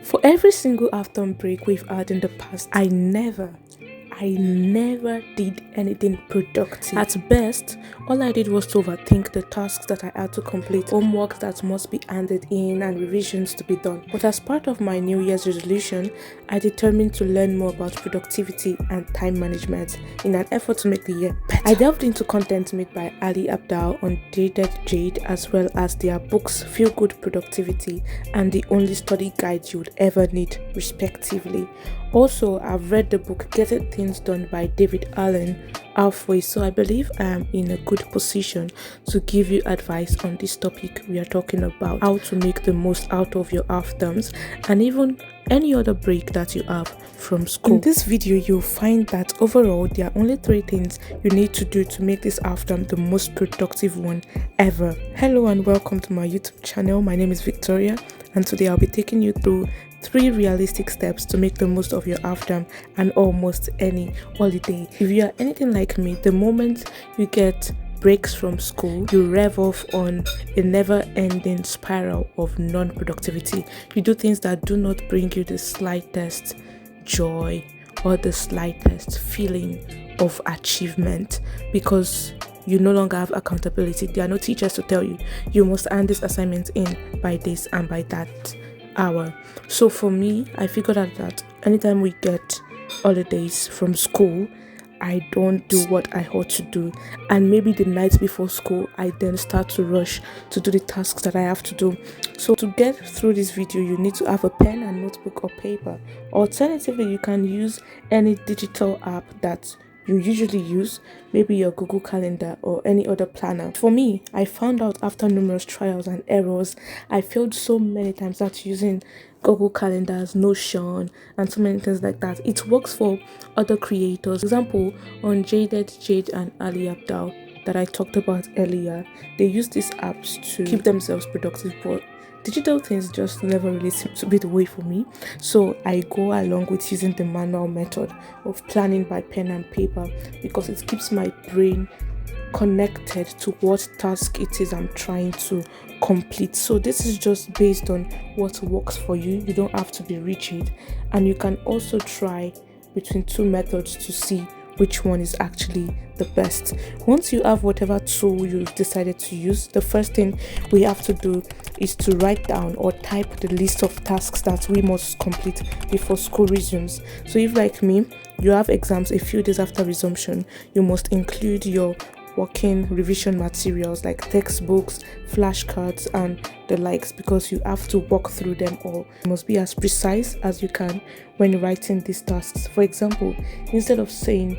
For every single afternoon break we've had in the past, I never did anything productive. At best, all I did was to overthink the tasks that I had to complete, homework that must be handed in, and revisions to be done. But as part of my New Year's resolution, I determined to learn more about productivity and time management in an effort to make the year better. I delved into content made by Ali Abdaal on Jaded Jade, as well as their books Feel Good Productivity and The Only Study Guide You Would Ever Need, respectively. Also, I've read the book Getting Things Done by David Allen halfway, so I believe I am in a good position to give you advice on this topic we are talking about: how to make the most out of your half terms and even any other break that you have from school. In this video, you'll find that overall there are only 3 things you need to do to make this half term the most productive one ever. Hello and welcome to my YouTube channel. My name is Victoria, and today I'll be taking you through 3 realistic steps to make the most of your half term and almost any holiday. If you are anything like me, the moment you get breaks from school, you rev off on a never-ending spiral of non-productivity. You do things that do not bring you the slightest joy or the slightest feeling of achievement, because you no longer have accountability. There are no teachers to tell you, you must hand this assignment in by this and by that hour. So for me, I figured out that anytime we get holidays from school, I don't do what I ought to do, and maybe the night before school I then start to rush to do the tasks that I have to do. So to get through this video, you need to have a pen and notebook or paper. Alternatively, you can use any digital app that you usually use, maybe your Google Calendar or any other planner. For me, I found out after numerous trials and errors, I failed so many times at using Google Calendars, Notion, and so many things like that. It works for other creators. For example, on Jaded Jade and Ali Abdaal that I talked about earlier, they use these apps to keep themselves productive, but digital things just never really seem to be the way for me. So I go along with using the manual method of planning by pen and paper, because it keeps my brain connected to what task it is I'm trying to complete. So this is just based on what works for you. You don't have to be rigid, and you can also try between 2 methods to see which one is actually the best. Once you have whatever tool you've decided to use, the first thing we have to do is to write down or type the list of tasks that we must complete before school resumes. So if, like me, you have exams a few days after resumption, you must include your working revision materials like textbooks, flashcards, and the likes, because you have to walk through them all. You must be as precise as you can when writing these tasks. For example, instead of saying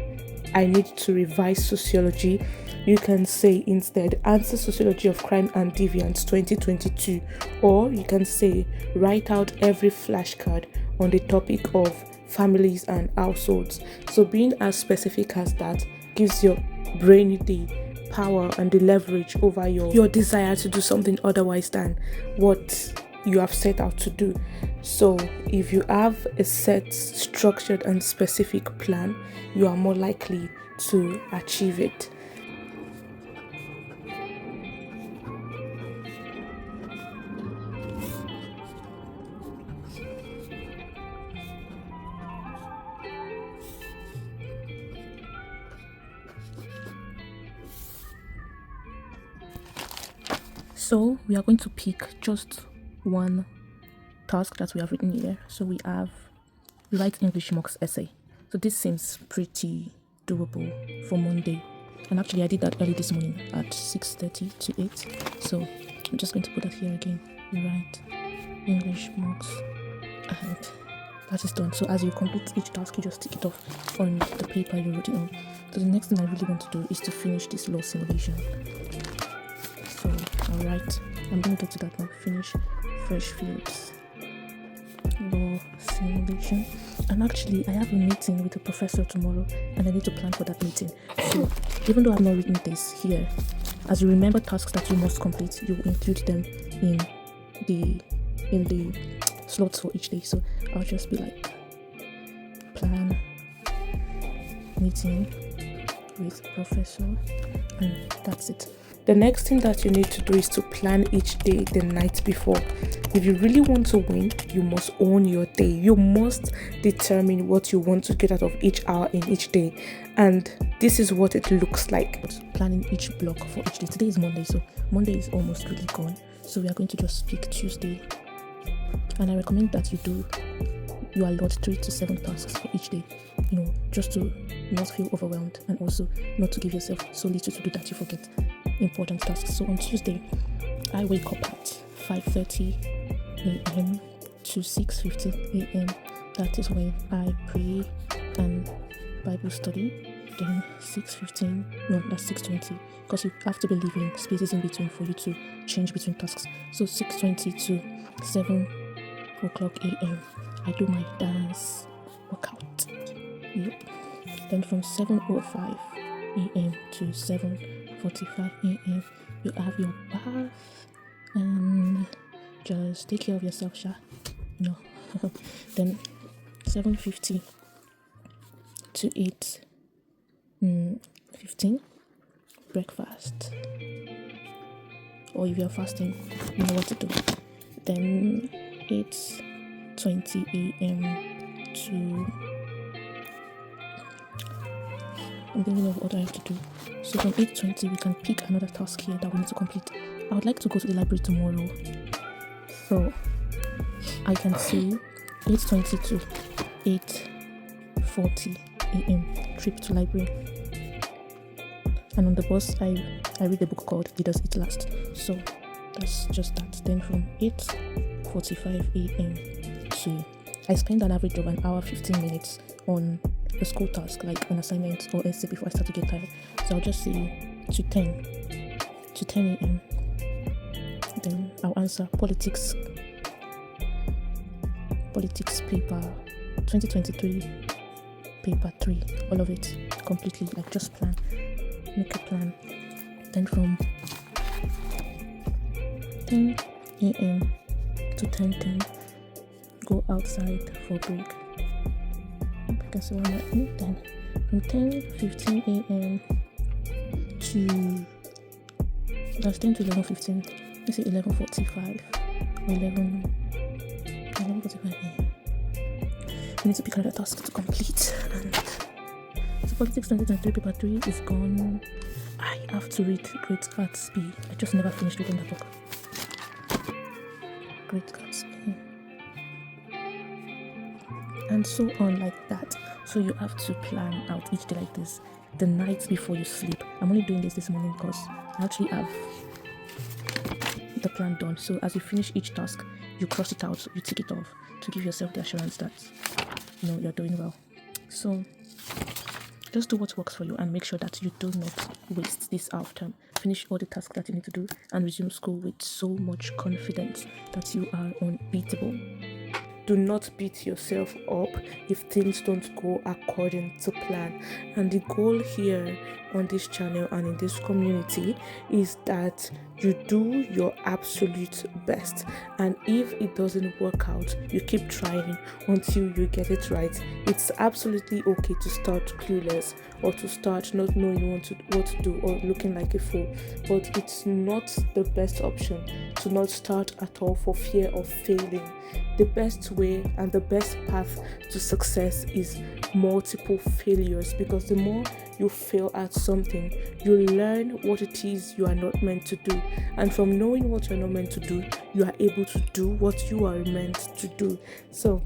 I need to revise sociology, you can say instead answer sociology of crime and deviance 2022, or you can say write out every flashcard on the topic of families and households. So being as specific as that gives your brain the power and the leverage over your desire to do something otherwise than what you have set out to do. So if you have a set, structured and specific plan, you are more likely to achieve it. So we are going to pick just one task that we have written here. So we write English mocks essay. So this seems pretty doable for Monday. And actually I did that early this morning at 6:30 to 8. So I'm just going to put that here again. We write English mocks, and that is done. So as you complete each task, you just tick it off on the paper you wrote it on. So the next thing I really want to do is to finish this law simulation. So alright, I'm going to get to that now. Finish fresh fields law simulation. And actually I have a meeting with a professor tomorrow, and I need to plan for that meeting. So even though I've not written this here, as you remember tasks that you must complete, you will include them in the slots for each day. So I'll just be like, plan meeting with professor, and that's it. The next thing that you need to do is to plan each day the night before. If you really want to win, you must own your day. You must determine what you want to get out of each hour in each day. And this is what it looks like. Planning each block for each day. Today is Monday, so Monday is almost really gone. So we are going to just pick Tuesday. And I recommend that you allot 3 to 7 tasks for each day, just to not feel overwhelmed, and also not to give yourself so little to do that you forget important tasks. So on Tuesday, I wake up at 5:30 a.m. to 6:50 a.m. That is when I pray and Bible study. Then 6:20, because you have to be leaving spaces in between for you to change between tasks. So 6:20 to 7 o'clock a.m. I do my dance workout. Yep. Then from 7:05 a.m. to 7:45 a.m. you have your bath and just take care of yourself, Sha. Then 7:50 to 8:15 breakfast. Or if you're fasting, you know what to do. Then 8:20 a.m. to, I'm thinking of what I have to do. So from 8:20 we can pick another task here that we need to complete. I would like to go to the library tomorrow, so I can see 8:20 to 8:40 a.m. trip to library. And on the bus I read a book called Leaders Eat Last. So that's just that. Then from 8:45 a.m. to, I spend an average of an hour 15 minutes on a school task, like an assignment or essay, before I start to get tired. So I'll just say to 10 a.m. Then I'll answer politics paper 2023 paper 3, all of it completely, like just make a plan. Then from 10 a.m. to 10:10 go outside for break. Because then from 10:15 a.m. to, that's 10 to 11:15, let's say 11:45 or 11:45 a.m. We need to pick another task to complete. And so politics 2023 paper 3 is gone. I have to read Great Gatsby. I just never finished reading that book. Great Gatsby. And so on, like that. So you have to plan out each day like this, the night before you sleep. I'm only doing this morning because I actually have the plan done. So as you finish each task, you cross it out, you tick it off to give yourself the assurance that you're doing well. So just do what works for you and make sure that you do not waste this half term. Finish all the tasks that you need to do and resume school with so much confidence that you are unbeatable. Do not beat yourself up if things don't go according to plan. And the goal here on this channel and in this community is that you do your absolute best. And if it doesn't work out, you keep trying until you get it right. It's absolutely okay to start clueless or to start not knowing what to do or looking like a fool. But it's not the best option to not start at all for fear of failing. The best way and the best path to success is multiple failures, because the more you fail at something, you learn what it is you are not meant to do, and from knowing what you are not meant to do, you are able to do what you are meant to do. So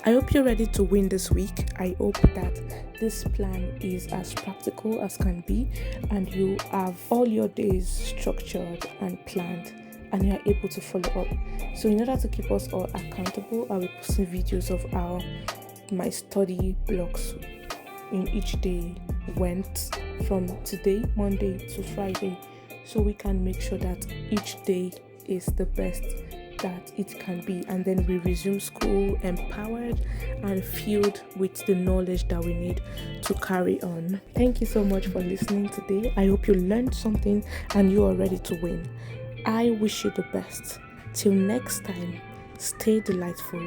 I hope you're ready to win this week. I hope that this plan is as practical as can be and you have all your days structured and planned and you are able to follow up. So in order to keep us all accountable, I will be posting videos of how my study blocks in each day went from today, Monday to Friday, so we can make sure that each day is the best that it can be, and then we resume school empowered and filled with the knowledge that we need to carry on. Thank you so much for listening today. I hope you learned something and you are ready to win. I wish you the best. Till next time, stay delightful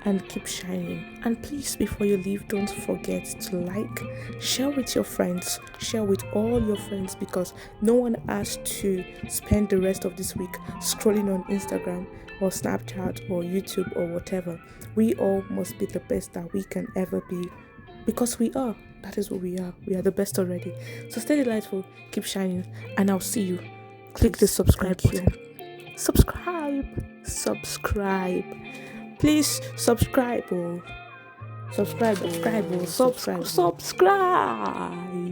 and keep shining. And please, before you leave, don't forget to like, share with your friends, share with all your friends, because no one has to spend the rest of this week scrolling on Instagram or Snapchat or YouTube or whatever. We all must be the best that we can ever be, because we are. That is what we are. We are the best already. So stay delightful, keep shining, and I'll see you. Click the subscribe button. Subscribe. Please subscribe. Subscribe.